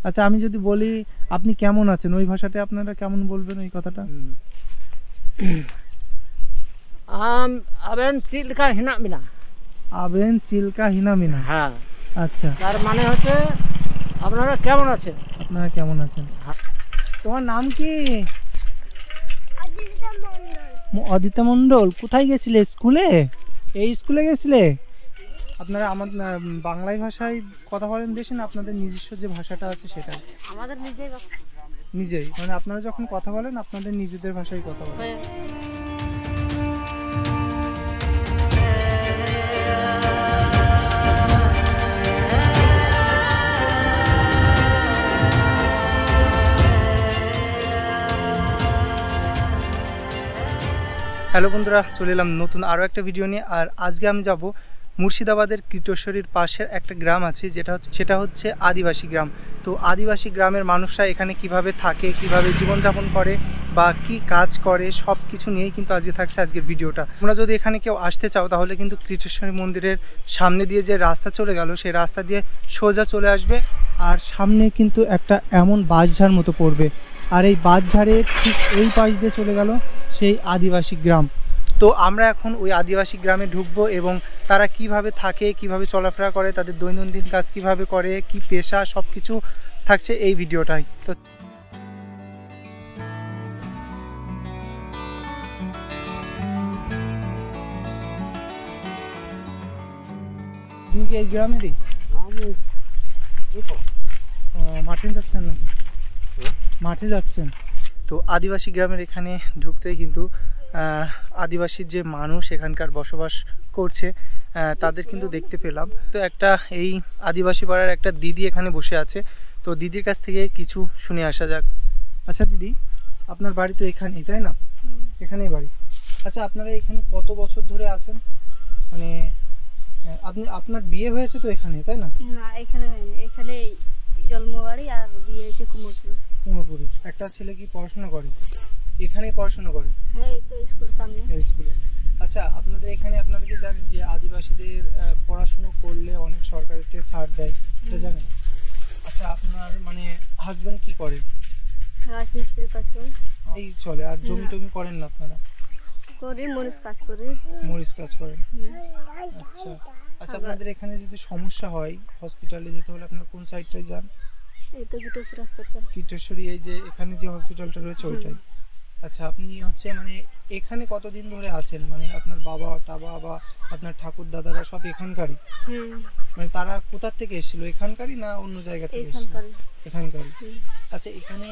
আচ্ছা আমি যদি বলি আপনি কেমন আছেন, ওই ভাষাতে আপনারা কেমন বলবেন ওই কথাটা? আবেন চিলকা হিনা মিনা। আবেন চিলকা হিনা মিনা। হ্যাঁ, আচ্ছা, তার মানে হচ্ছে আপনারা কেমন আছেন? আপনারা কেমন আছেন? তোমার নাম কি? অদিতা মণ্ডল। কোথায় গেছিলে? স্কুলে? এই স্কুলে গেছিলে? আপনারা আমার বাংলায় ভাষায় কথা বলেন বেশি না আপনাদের নিজস্ব যে ভাষাটা আছে সেটা? আমাদের নিজেই, মানে আপনারা যখন কথা বলেন আপনাদের নিজেদের ভাষায় কথা বলেন। হ্যালো বন্ধুরা, চলে এলাম নতুন আরও একটা ভিডিও নিয়ে। আর আজকে আমি যাব মুর্শিদাবাদের কীটশ্বরীর পাশের একটা গ্রাম আছে সেটা হচ্ছে আদিবাসী গ্রাম। তো আদিবাসী গ্রামের মানুষরা এখানে কিভাবে থাকে, কিভাবে জীবনযাপন করে বা কি কাজ করে, সব কিছু নিয়েই কিন্তু আজকে থাকছে আজকের ভিডিওটা। তোমরা যদি এখানে কেউ আসতে চাও তাহলে কিন্তু কীটশ্বরী মন্দিরের সামনে দিয়ে যে রাস্তা চলে গেল সেই রাস্তা দিয়ে সোজা চলে আসবে, আর সামনে কিন্তু একটা এমন বাঁশঝাড় মতো পড়বে, আর এই বাঁশঝাড়ের ঠিক এই পাশ দিয়ে চলে গেল সেই আদিবাসী গ্রাম। তো আমরা এখন ওই আদিবাসী গ্রামে ঢুকবো এবং তারা কিভাবে থাকে, কিভাবে চলাফেরা করে, তাদের দৈনন্দিন কাজ কিভাবে করে, কি পেশা, সব কিছু থাকছে এই ভিডিওটাই। তো আপনি কি এই গ্রামেরই? মাঠে যাচ্ছেন নাকি? মাঠে যাচ্ছেন। তো আদিবাসী গ্রামের এখানে ঢুকতেই কিন্তু আদিবাসীর যে মানুষ এখানকার বসবাস করছে তাদের কিন্তু দেখতে পেলাম। তো একটা এই আদিবাসী পাড়ার একটা দিদি এখানে বসে আছে, তো দিদির কাছ থেকে কিছু শুনে আসা যাক। আচ্ছা দিদি, আপনার বাড়ি তো এখানেই, তাই না? এখানেই বাড়ি। আচ্ছা আপনারা এখানে কত বছর ধরে আছেন? মানে আপনার বিয়ে হয়েছে তো এখানে, তাই না? না, এখানে হয়নি, এখানে জন্মবাড়ি আর বিয়ে হয়েছে কুমোরপুরে। একটা ছেলে কি পড়াশোনা করে? এখানেই পড়াশোনা করে? হ্যাঁ, এই তো স্কুল সামনে। স্কুলে। আচ্ছা আপনাদের এখানে আপনারা কি জানেন যে আদিবাসীদের পড়াশোনা করলে অনেক সরকারের থেকে ছাড় দেয়, এটা জানেন? আচ্ছা আপনার মানে হাজবেন্ড কি করে? রাজমিস্ত্রির কাজ করে। এই চলে। আর জমি টমি করেন না আপনারা? করি, মরিচ কাজ করে। মরিচ কাজ করেন। আচ্ছা আচ্ছা, আপনাদের এখানে যদি সমস্যা হয় হসপিটালে যেতে হলে আপনারা কোন সাইডটায় যান? এই তো কীটশ্বরী হাসপাতাল। কীটশ্বরী, এই যে এখানে যে হসপিটালটা রয়েছে ওইটাই। আচ্ছা আপনি হচ্ছে মানে এখানে কতদিন ধরে আছেন? মানে আপনার বাবা টাবা বা আপনার ঠাকুর দাদারা সব এখানকারই? মানে তারা কোথা থেকে এসেছিল, এখানকারই না অন্য জায়গা থেকে এসেছিল? এখানকারই। আচ্ছা এখানে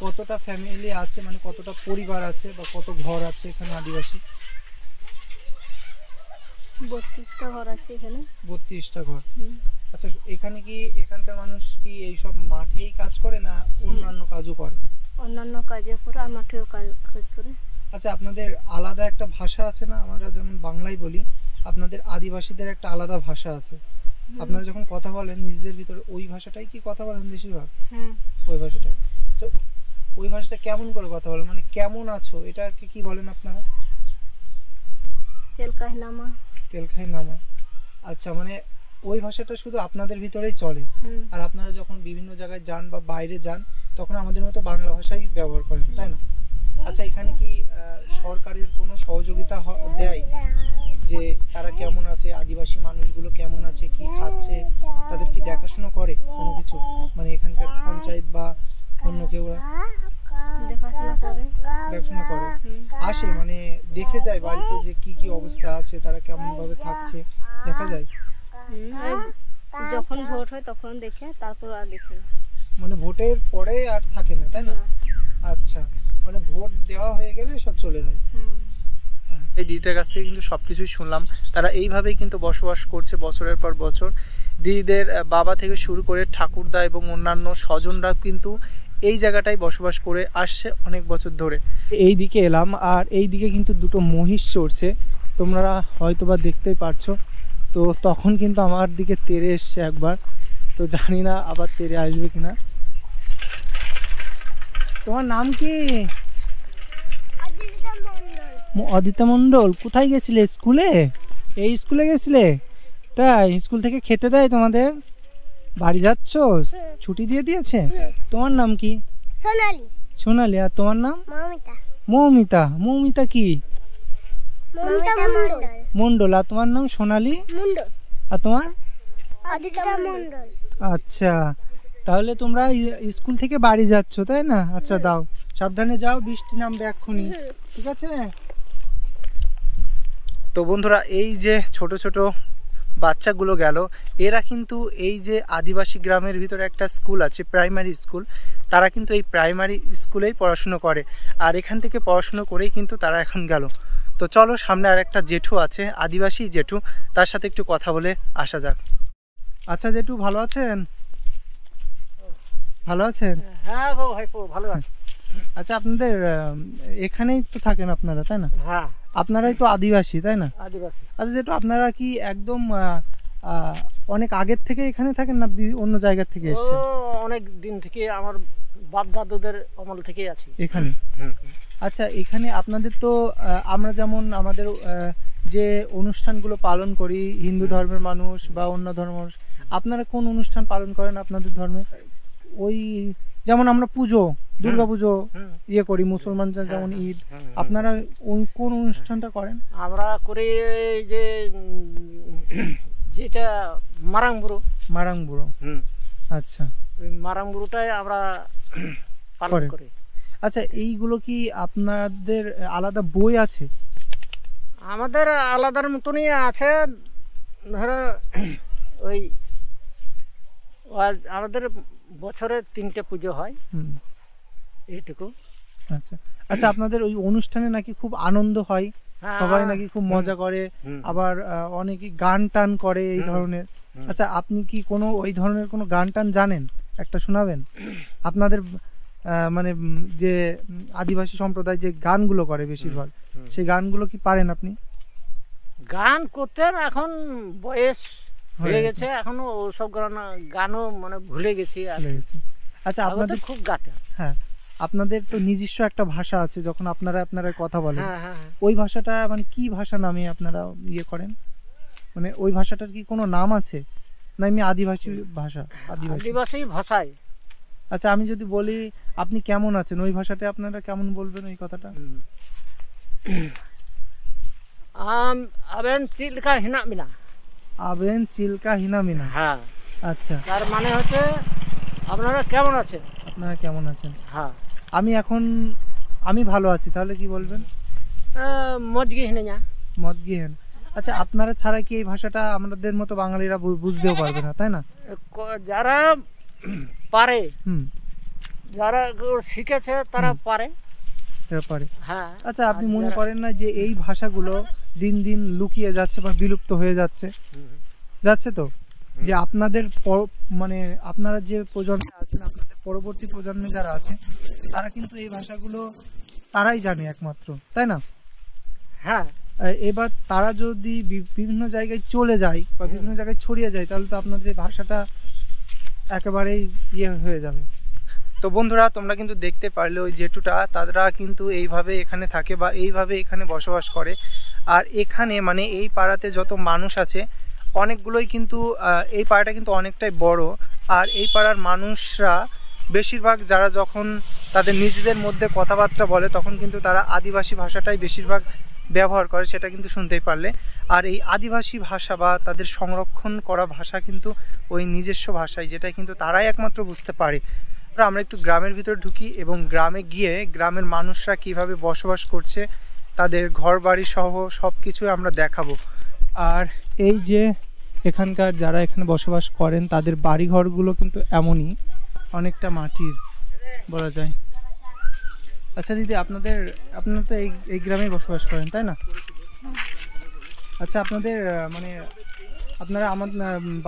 কতটা ফ্যামিলি আছে, মানে কতটা পরিবার আছে বা কত ঘর আছে এখানে আদিবাসী? 32টা ঘর আছে এখানে। 32টা ঘর। আচ্ছা এখানে কি এখানকার মানুষ কি এই সব মাঠেই কাজ করে না অন্যান্য কাজও করে? অন্যান্য কাজে করে আর মাঠেও কাজ করে। আচ্ছা আপনাদের আলাদা একটা ভাষা আছে না? আমরা যেমন বাংলায় বলি, আপনাদের আদিবাসীদের একটা আলাদা ভাষা আছে। আপনারা যখন কথা বলেন নিজেদের ভিতরে ওই ভাষাটাই কি কথা বলেন বেশিরভাগ? ওই ভাষাটাই। তো ওই ভাষাটা কেমন করে কথা বলেন, মানে কেমন আছো এটা কি বলেন আপনারা? তেলকাই নামা। তেলখাই নামা। আচ্ছা মানে ওই ভাষাটা শুধু আপনাদের ভিতরেই চলে, আর আপনারা যখন বিভিন্ন জায়গায় যান বা বাইরে যান তখন আমাদের মতো বাংলা ভাষাই ব্যবহার করেন, তাই না? আচ্ছা এখানে কি সরকারের কোনো সহযোগিতা দেয় যে তারা কেমন আছে, আদিবাসী মানুষগুলো কেমন আছে, কি খাচ্ছে, তাদের কি দেখাশোনা করে কোনো কিছু? মানে এখানকার পঞ্চায়েত বা অন্য কেউ দেখাশোনা করে? আসে মানে দেখে যায় বাড়িতে যে কি কি অবস্থা আছে, তারা কেমন ভাবে থাকছে, দেখা যায়? যখন ভোট হয় তখন দেখে, তারপর আর দেখে না। মানে ভোটের পরে আর থাকে না, তাই না? আচ্ছা মানে ভোট দেওয়া হয়ে গেলে সব চলে যায়। এই দিদিটার কাছ থেকে কিন্তু সবকিছুই শুনলাম। তারা এইভাবেই কিন্তু বসবাস করছে বছরের পর বছর। দিদিদের বাবা থেকে শুরু করে ঠাকুরদা এবং অন্যান্য স্বজনরা কিন্তু এই জায়গাটায় বসবাস করে আসছে অনেক বছর ধরে। এই দিকে এলাম, আর এই দিকে কিন্তু দুটো মহিষ চড়ছে, তোমরা হয়তোবা দেখতেই পারছো। তো তখন কিন্তু আমার দিকে তেড়ে এসছে একবার, তো জানি না আবার তেড়ে আসবে কিনা। তোমার নাম কি? অদিতা মণ্ডল। কোথায় গেছিলে? স্কুলে? এই স্কুলে গেছিলে? তাই স্কুল থেকে খেতে দেয় তোমাদের? বাড়ি যাচ্ছ? ছুটি দিয়ে দিয়েছে? তোমার নাম কি? সোনালি। সোনালি। আর তোমার নাম? মমিতা। মৌমিতা। মৌমিতা কি? মমিতা মন্ডল। মন্ডল। আর তোমার নাম? সোনালি। মন্ডল। আর তোমার? অদিতা মন্ডল। আচ্ছা, তাহলে তোমরা স্কুল থেকে বাড়ি যাচ্ছ তাই না? আচ্ছা দাও, সাবধানে যাও, বৃষ্টি নামবে এক্ষুনি, ঠিক আছে? তো বন্ধুরা, এই যে ছোট ছোট বাচ্চাগুলো গেল, এরা কিন্তু এই যে আদিবাসী গ্রামের ভিতরে একটা স্কুল আছে, প্রাইমারি স্কুল, তারা কিন্তু এই প্রাইমারি স্কুলেই পড়াশুনো করে। আর এখান থেকে পড়াশুনো করেই কিন্তু তারা এখন গেল। তো চলো, সামনে আর একটা জেঠু আছে, আদিবাসী জেঠু, তার সাথে একটু কথা বলে আসা যাক। আচ্ছা জেঠু, ভালো আছেন? ভালো আছেন? হ্যাঁ গো ভাইপো, ভালো আছে। আচ্ছা, আপনাদের এখানেই তো থাকেন আপনারা তাই না? হ্যাঁ, আপনারাই তো আদিবাসী তাই না? আদিবাসী। আচ্ছা যেটা, আপনারা কি একদম অনেক আগের থেকে এখানে থাকেন না অন্য জায়গা থেকে ও এসেছেন? অনেক দিন থেকে, আমার বাপ দাদুদের আমল থেকেই আছি এখানে। আচ্ছা, এখানে আপনাদের তো আমরা যেমন আমাদের যে অনুষ্ঠানগুলো পালন করি, হিন্দু ধর্মের মানুষ বা অন্য ধর্মের মানুষ, আপনারা কোন অনুষ্ঠান পালন করেন আপনাদের ধর্মে? ওই যেমন আমরা পুজো, দুর্গা পুজো ইয়ে করি, মুসলমানরা যেমন ঈদ, আপনারা কোন অনুষ্ঠানটা করেন? আমরা করি এই যে যেটা মারাংবুড়ো। মারাংবুড়ো। আচ্ছা, ওই মারাংবুড়োটাই আমরা পালন করেন। করি। আচ্ছা, এইগুলো কি আপনাদের আলাদা বই আছে? আমাদের আলাদার মতনই আছে, ধরো ওই আমাদের বছরে 3টে পুজো হয়, এইটুকু। আচ্ছা আচ্ছা, আপনাদের ওই অনুষ্ঠানে নাকি খুব আনন্দ হয়, সবাই নাকি খুব মজা করে, আবার অনেকে গান টান করে এই ধরনের। আচ্ছা, আপনি কি কোনো ওই ধরনের কোনো গান টান জানেন? একটা শোনাবেন আপনাদের মানে যে আদিবাসী সম্প্রদায় যে গানগুলো করে বেশিরভাগ, সেই গানগুলো কি পারেন আপনি? গান করতেন, এখন বয়স হয়ে গেছে, এখনো ওসব গানও মানে ভুলে গেছি। আচ্ছা, আপনাদের খুব গাতে। হ্যাঁ, আপনাদের তো নিজস্ব একটা ভাষা আছে, যখন আপনারা কথা বলেন, হ্যাঁ, ওই ভাষাটা মানে কি ভাষা নামে আপনারা ইয়ে করেন? মানে ওই ভাষাটার কি কোনো নাম আছে না এমনি আদিবাসী ভাষা? আদিবাসী ভাষায়। আচ্ছা, আমি যদি বলি আপনি কেমন আছেন, ওই ভাষাতে আপনারা কেমন বলবেন ওই কথাটা? আবেন চিলকা হিনা মিনা। আবেন চিলকা হিনা মিনা। হ্যাঁ। আচ্ছা, তার মানে হচ্ছে আপনারা কেমন আছেন? আপনারা কেমন আছেন? হ্যাঁ, আমি ভালো আছি। তাহলে কি বলবেন? মজগি হিনা। মদগি হেন। আচ্ছা, আপনারা ছাড়া কি এই ভাষাটা আমাদের মতো বাঙালিরা বুঝতেও পারবে না তাই না? যারা পারে, হুম, যারা শিখেছে তারা পারে। হ্যাঁ। আচ্ছা, আপনি মনে করেন না যে এই ভাষাগুলো দিন দিন লুকিয়ে যাচ্ছে বা বিলুপ্ত হয়ে যাচ্ছে তো, যে আপনাদের মানে আপনারা যে প্রজন্মে আছেন, আপনাদের পরবর্তী প্রজন্মে যারা আছে, তারা কিন্তু এই ভাষাগুলো তারাই জানে একমাত্র, তাই না? হ্যাঁ। এবার তারা যদি বিভিন্ন জায়গায় চলে যায় বা বিভিন্ন জায়গায় ছড়িয়ে যায়, তাহলে তো আপনাদের এই ভাষাটা একেবারেই ইয়ে হয়ে যাবে। তো বন্ধুরা, তোমরা কিন্তু দেখতে পারলে ওই জেঠুটা, তারা কিন্তু এইভাবে এখানে থাকে বা এইভাবে এখানে বসবাস করে। আর এখানে মানে এই পাড়াতে যত মানুষ আছে অনেকগুলোই কিন্তু এই পাড়াটা কিন্তু অনেকটাই বড়। আর এই পাড়ার মানুষরা বেশিরভাগ যারা যখন তাদের নিজেদের মধ্যে কথাবার্তা বলে, তখন কিন্তু তারা আদিবাসী ভাষাটাই বেশিরভাগ ব্যবহার করে, সেটা কিন্তু শুনতেই পারলে। আর এই আদিবাসী ভাষা বা তাদের সংরক্ষণ করা ভাষা কিন্তু ওই নিজস্ব ভাষায়, যেটা কিন্তু তারাই একমাত্র বুঝতে পারে। আমরা একটু গ্রামের ভিতর ঢুকি এবং গ্রামে গিয়ে গ্রামের মানুষরা কিভাবে বসবাস করছে, তাদের ঘর বাড়ি সহ সব কিছুই আমরা দেখাবো। আর এই যে এখানকার যারা এখানে বসবাস করেন, তাদের বাড়ি ঘরগুলো কিন্তু এমনই, অনেকটা মাটির বলা যায়। আচ্ছা দিদি, আপনারা তো এই গ্রামেই বসবাস করেন তাই না? আচ্ছা, আপনাদের মানে আপনারা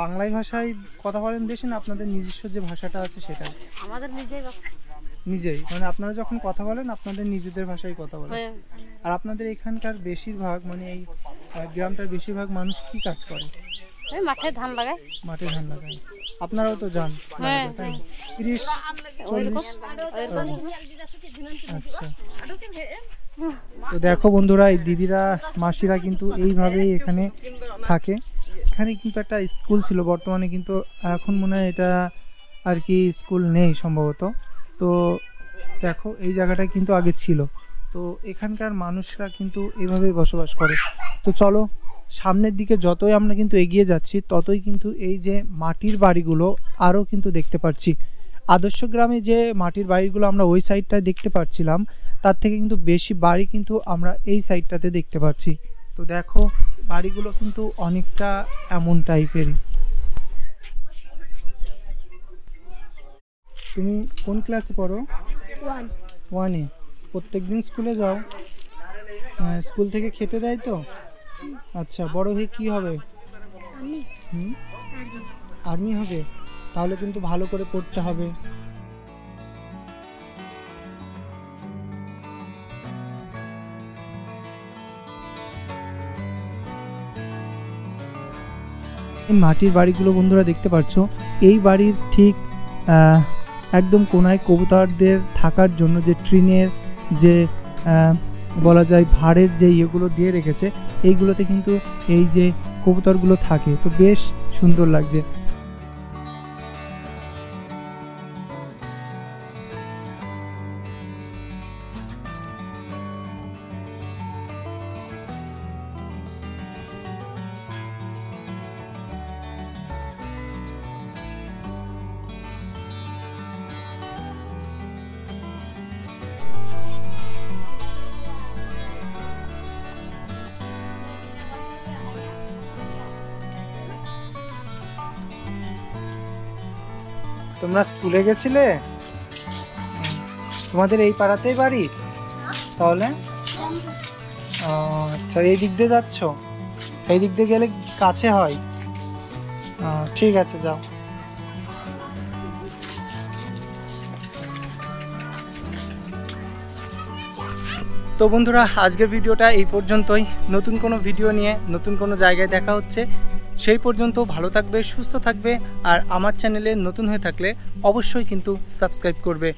বাংলায় ভাষায় কথা বলেন বেশি না আপনাদের নিজস্ব যে ভাষাটা আছে সেটাই? আমাদের নিজেই, মানে আপনারা যখন কথা বলেন আপনাদের নিজেদের ভাষায় কথা বলেন। আর আপনাদের এখানকার বেশিরভাগ মানে এই গ্রামটার বেশিরভাগ মানুষ কি কাজ করে? মাঠে ধান লাগায়। মাঠে ধান লাগায়। আপনারাও তো যান? হ্যাঁ। 30-40। আচ্ছা, তো দেখো বন্ধুরা, এই দিদিরা মাসিরা কিন্তু এইভাবেই এখানে থাকে। এখানে কিন্তু একটা স্কুল ছিল, বর্তমানে কিন্তু এখন মনে হয় এটা আর কি স্কুল নেই সম্ভবত। তো দেখো এই জায়গাটা কিন্তু আগে ছিল। তো এখানকার মানুষরা কিন্তু এভাবেই বসবাস করে। তো চলো সামনের দিকে যতই আমরা কিন্তু এগিয়ে যাচ্ছি ততই কিন্তু এই যে মাটির বাড়িগুলো আরও কিন্তু দেখতে পাচ্ছি। আদর্শ গ্রামে যে মাটির বাড়িগুলো আমরা ওই সাইডটায় দেখতে পাচ্ছিলাম তার থেকে কিন্তু বেশি বাড়ি কিন্তু আমরা এই সাইডটাতে দেখতে পাচ্ছি। তো দেখো বাড়িগুলো কিন্তু অনেকটা এমন টাইপেরই। তুমি কোন ক্লাসে পড়ো? 1-এ। প্রত্যেকদিন স্কুলে যাও? স্কুল থেকে খেতে দেয় তো? আচ্ছা, বড় হয়ে কি হবে? আর্মি হবে? তাহলে কিন্তু ভালো করে পড়তে হবে। এই মাটির বাড়িগুলো বন্ধুরা দেখতে পাচ্ছ, এই বাড়ির ঠিক একদম কোনায় কবুতরদের থাকার জন্য যে ট্রিনের যে বলা যায় ভাড়ের যে ইয়েগুলো দিয়ে রেখেছে, এইগুলোতে কিন্তু এই যে কবুতরগুলো থাকে। তো বেশ সুন্দর লাগছে। তোমরা স্কুলে গেছিলে? তোমাদের এই পাড়াতেই বাড়ি? তাহলে আচ্ছা, এই দিক দিয়ে যাচ্ছ? এই দিক দিয়ে গেলে কাছে হয়। ঠিক আছে, যাও। তো বন্ধুরা, আজকের ভিডিওটা এই পর্যন্তই। নতুন কোনো ভিডিও নিয়ে নতুন কোনো জায়গায় দেখা হচ্ছে। সেই পর্যন্ত ভালো থাকবে, সুস্থ থাকবে, আর আমার চ্যানেলে নতুন হয়ে থাকলে অবশ্যই কিন্তু সাবস্ক্রাইব করবে।